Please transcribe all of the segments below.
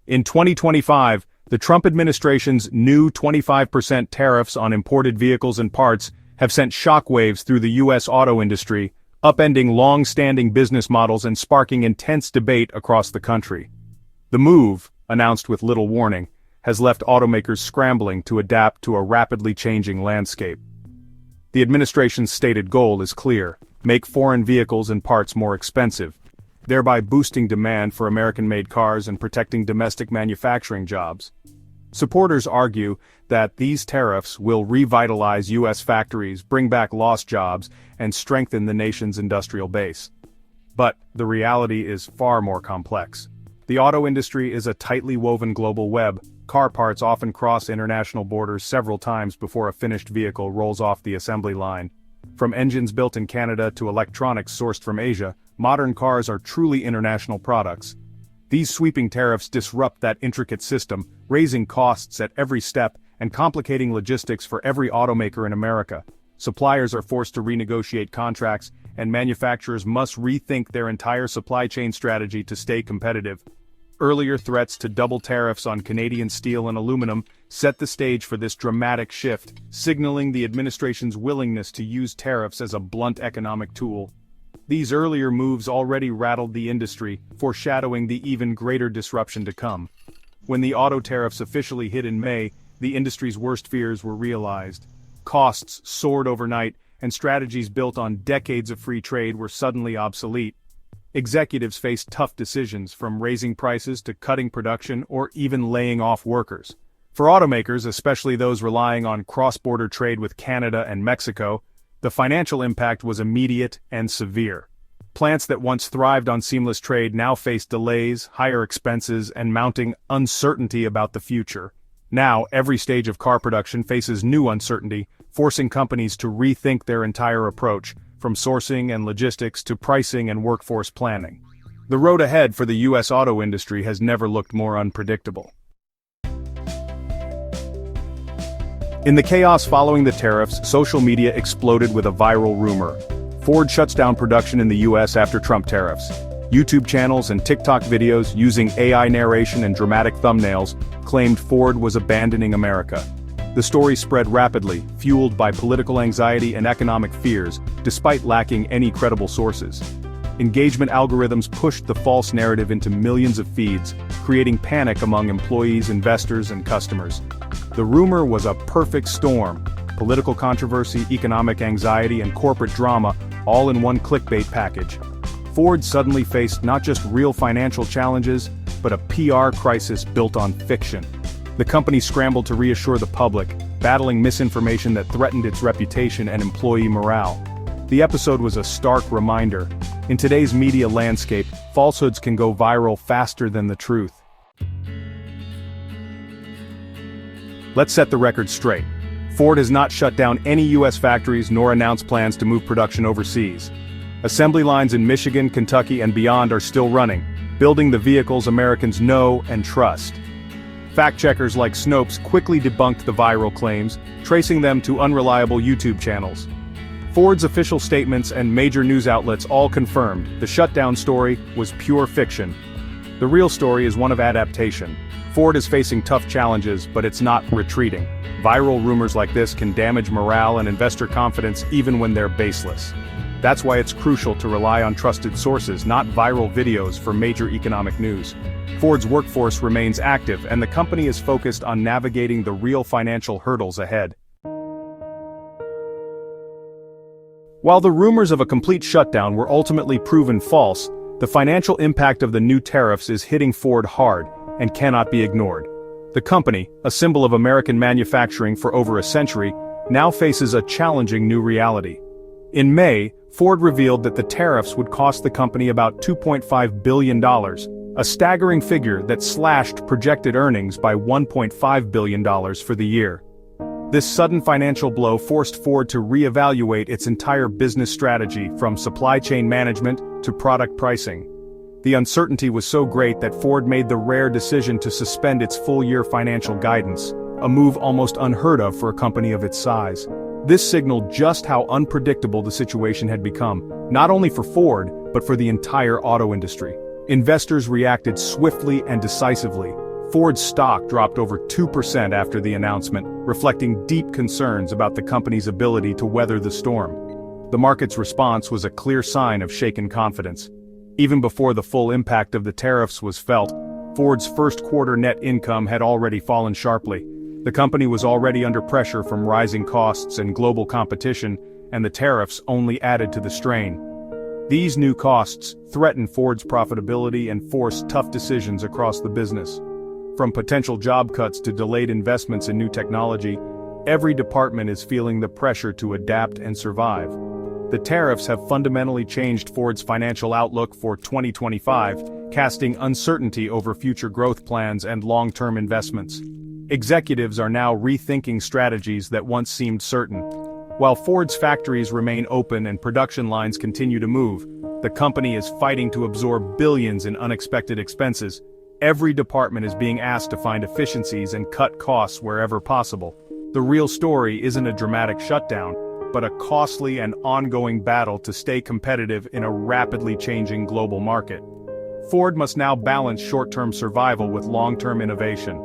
In 2025, the Trump administration's new 25% tariffs on imported vehicles and parts have sent shockwaves through the U.S. auto industry, upending long-standing business models and sparking intense debate across the country. The move, announced with little warning, has left automakers scrambling to adapt to a rapidly changing landscape. The administration's stated goal is clear: make foreign vehicles and parts more expensive, thereby boosting demand for American-made cars and protecting domestic manufacturing jobs. Supporters argue that these tariffs will revitalize U.S. factories, bring back lost jobs, and strengthen the nation's industrial base. But the reality is far more complex. The auto industry is a tightly woven global web. Car parts often cross international borders several times before a finished vehicle rolls off the assembly line. From engines built in Canada to electronics sourced from Asia, modern cars are truly international products. These sweeping tariffs disrupt that intricate system, raising costs at every step and complicating logistics for every automaker in America. Suppliers are forced to renegotiate contracts, and manufacturers must rethink their entire supply chain strategy to stay competitive. Earlier threats to double tariffs on Canadian steel and aluminum set the stage for this dramatic shift, signaling the administration's willingness to use tariffs as a blunt economic tool. These earlier moves already rattled the industry, foreshadowing the even greater disruption to come. When the auto tariffs officially hit in May, the industry's worst fears were realized. Costs soared overnight, and strategies built on decades of free trade were suddenly obsolete. Executives faced tough decisions, from raising prices to cutting production or even laying off workers. For automakers, especially those relying on cross-border trade with Canada and Mexico, the financial impact was immediate and severe. Plants that once thrived on seamless trade now faced delays, higher expenses, and mounting uncertainty about the future. Now, every stage of car production faces new uncertainty, forcing companies to rethink their entire approach, from sourcing and logistics to pricing and workforce planning. The road ahead for the U.S. auto industry has never looked more unpredictable. In the chaos following the tariffs, social media exploded with a viral rumor. Ford shuts down production in the U.S. after Trump tariffs. YouTube channels and TikTok videos using AI narration and dramatic thumbnails claimed Ford was abandoning America. The story spread rapidly, fueled by political anxiety and economic fears, despite lacking any credible sources. Engagement algorithms pushed the false narrative into millions of feeds, creating panic among employees, investors, and customers. The rumor was a perfect storm: political controversy, economic anxiety, and corporate drama, all in one clickbait package. Ford suddenly faced not just real financial challenges, but a PR crisis built on fiction. The company scrambled to reassure the public, battling misinformation that threatened its reputation and employee morale. The episode was a stark reminder: in today's media landscape, falsehoods can go viral faster than the truth. Let's set the record straight. Ford has not shut down any U.S. factories nor announced plans to move production overseas. Assembly lines in Michigan, Kentucky, and beyond are still running, building the vehicles Americans know and trust. Fact-checkers like Snopes quickly debunked the viral claims, tracing them to unreliable YouTube channels. Ford's official statements and major news outlets all confirmed the shutdown story was pure fiction. The real story is one of adaptation. Ford is facing tough challenges, but it's not retreating. Viral rumors like this can damage morale and investor confidence even when they're baseless. That's why it's crucial to rely on trusted sources, not viral videos, for major economic news. Ford's workforce remains active, and the company is focused on navigating the real financial hurdles ahead. While the rumors of a complete shutdown were ultimately proven false, the financial impact of the new tariffs is hitting Ford hard and cannot be ignored. The company, a symbol of American manufacturing for over a century, now faces a challenging new reality. In May, Ford revealed that the tariffs would cost the company about $2.5 billion, a staggering figure that slashed projected earnings by $1.5 billion for the year. This sudden financial blow forced Ford to reevaluate its entire business strategy, from supply chain management to product pricing. The uncertainty was so great that Ford made the rare decision to suspend its full-year financial guidance, a move almost unheard of for a company of its size. This signaled just how unpredictable the situation had become, not only for Ford, but for the entire auto industry. Investors reacted swiftly and decisively. Ford's stock dropped over 2% after the announcement, reflecting deep concerns about the company's ability to weather the storm. The market's response was a clear sign of shaken confidence. Even before the full impact of the tariffs was felt, Ford's first quarter net income had already fallen sharply. The company was already under pressure from rising costs and global competition, and the tariffs only added to the strain. These new costs threaten Ford's profitability and force tough decisions across the business. From potential job cuts to delayed investments in new technology, every department is feeling the pressure to adapt and survive. The tariffs have fundamentally changed Ford's financial outlook for 2025, casting uncertainty over future growth plans and long-term investments. Executives are now rethinking strategies that once seemed certain. While Ford's factories remain open and production lines continue to move, the company is fighting to absorb billions in unexpected expenses. Every department is being asked to find efficiencies and cut costs wherever possible. The real story isn't a dramatic shutdown, but a costly and ongoing battle to stay competitive in a rapidly changing global market. Ford must now balance short-term survival with long-term innovation.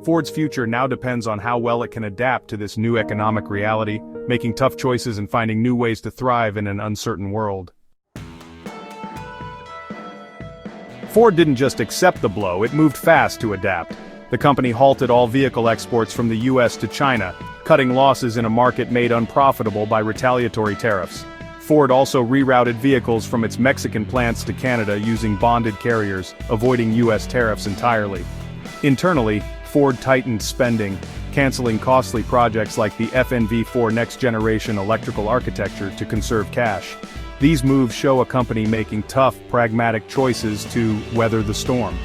Ford's future now depends on how well it can adapt to this new economic reality, making tough choices and finding new ways to thrive in an uncertain world. Ford didn't just accept the blow, it moved fast to adapt. The company halted all vehicle exports from the US to China, cutting losses in a market made unprofitable by retaliatory tariffs. Ford also rerouted vehicles from its Mexican plants to Canada using bonded carriers, avoiding US tariffs entirely. Internally, Ford tightened spending, canceling costly projects like the FNV4 next-generation electrical architecture to conserve cash. These moves show a company making tough, pragmatic choices to weather the storm.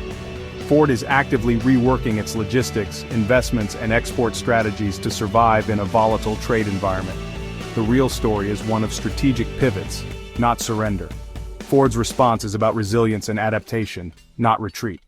Ford is actively reworking its logistics, investments, and export strategies to survive in a volatile trade environment. The real story is one of strategic pivots, not surrender. Ford's response is about resilience and adaptation, not retreat.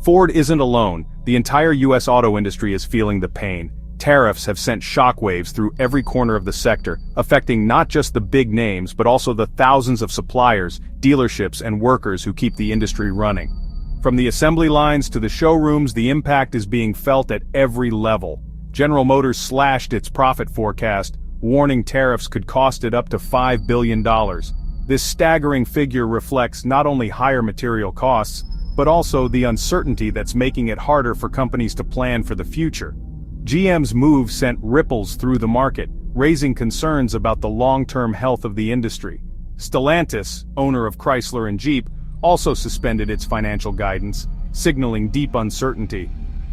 Ford isn't alone. The entire US auto industry is feeling the pain. Tariffs have sent shockwaves through every corner of the sector, affecting not just the big names but also the thousands of suppliers, dealerships, and workers who keep the industry running. From the assembly lines to the showrooms, the impact is being felt at every level. General Motors slashed its profit forecast, warning tariffs could cost it up to $5 billion. This staggering figure reflects not only higher material costs, but also the uncertainty that's making it harder for companies to plan for the future. GM's move sent ripples through the market, raising concerns about the long-term health of the industry. Stellantis, owner of Chrysler and Jeep, also suspended its financial guidance, signaling deep uncertainty.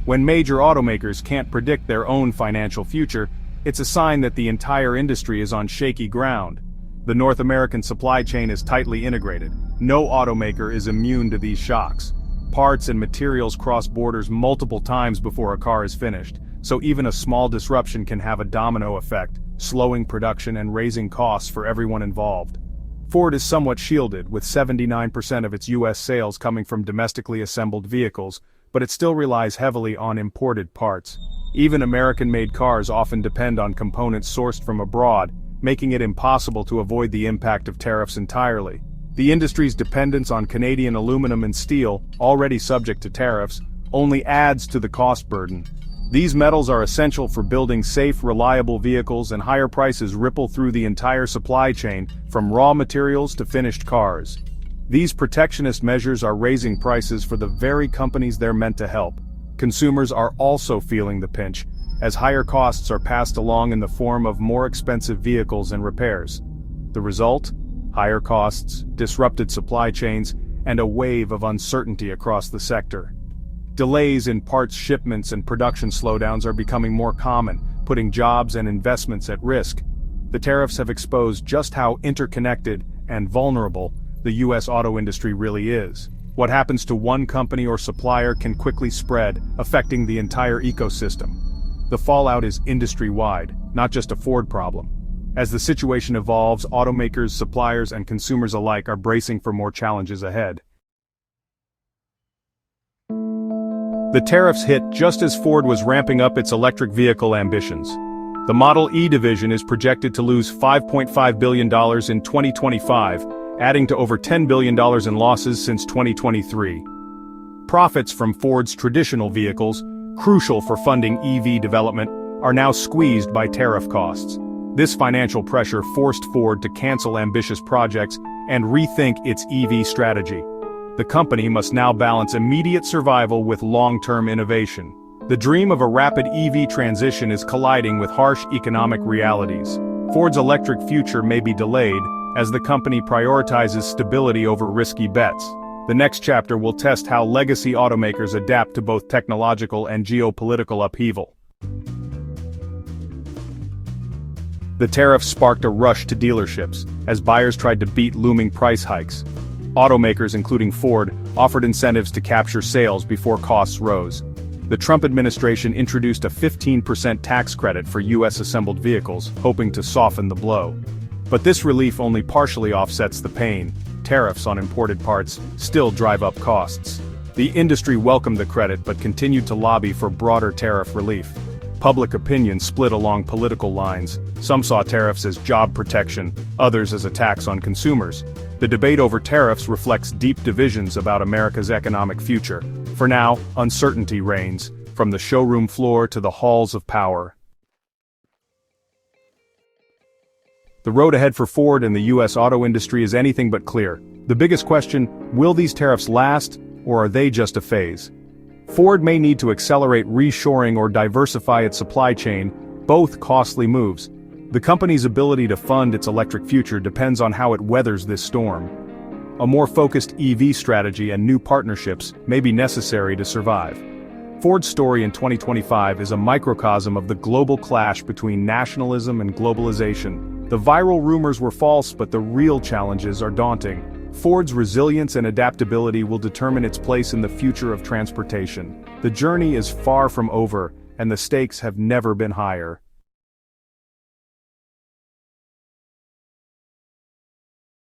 When major automakers can't predict their own financial future, it's a sign that the entire industry is on shaky ground. The North American supply chain is tightly integrated. No automaker is immune to these shocks. Parts and materials cross borders multiple times before a car is finished, so even a small disruption can have a domino effect, slowing production and raising costs for everyone involved. Ford is somewhat shielded, with 79% of its US sales coming from domestically assembled vehicles, but it still relies heavily on imported parts. Even American-made cars often depend on components sourced from abroad, making it impossible to avoid the impact of tariffs entirely. The industry's dependence on Canadian aluminum and steel, already subject to tariffs, only adds to the cost burden. These metals are essential for building safe, reliable vehicles, and higher prices ripple through the entire supply chain, from raw materials to finished cars. These protectionist measures are raising prices for the very companies they're meant to help. Consumers are also feeling the pinch, as higher costs are passed along in the form of more expensive vehicles and repairs. The result? Higher costs, disrupted supply chains, and a wave of uncertainty across the sector. Delays in parts shipments and production slowdowns are becoming more common, putting jobs and investments at risk. The tariffs have exposed just how interconnected and vulnerable the US auto industry really is. What happens to one company or supplier can quickly spread, affecting the entire ecosystem. The fallout is industry-wide, not just a Ford problem. As the situation evolves, automakers, suppliers, and consumers alike are bracing for more challenges ahead. The tariffs hit just as Ford was ramping up its electric vehicle ambitions. The Model E division is projected to lose $5.5 billion in 2025, adding to over $10 billion in losses since 2023. Profits from Ford's traditional vehicles, crucial for funding EV development, are now squeezed by tariff costs. This financial pressure forced Ford to cancel ambitious projects and rethink its EV strategy. The company must now balance immediate survival with long-term innovation. The dream of a rapid EV transition is colliding with harsh economic realities. Ford's electric future may be delayed, as the company prioritizes stability over risky bets. The next chapter will test how legacy automakers adapt to both technological and geopolitical upheaval. The tariffs sparked a rush to dealerships, as buyers tried to beat looming price hikes. Automakers, including Ford, offered incentives to capture sales before costs rose. The Trump administration introduced a 15% tax credit for U.S.-assembled vehicles, hoping to soften the blow. But this relief only partially offsets the pain. Tariffs on imported parts still drive up costs. The industry welcomed the credit but continued to lobby for broader tariff relief. Public opinion split along political lines. Some saw tariffs as job protection, others as a tax on consumers. The debate over tariffs reflects deep divisions about America's economic future. For now, uncertainty reigns, from the showroom floor to the halls of power. The road ahead for Ford and the U.S. auto industry is anything but clear. The biggest question, will these tariffs last, or are they just a phase? Ford may need to accelerate reshoring or diversify its supply chain, both costly moves. The company's ability to fund its electric future depends on how it weathers this storm. A more focused EV strategy and new partnerships may be necessary to survive. Ford's story in 2025 is a microcosm of the global clash between nationalism and globalization. The viral rumors were false, but the real challenges are daunting. Ford's resilience and adaptability will determine its place in the future of transportation. The journey is far from over, and the stakes have never been higher.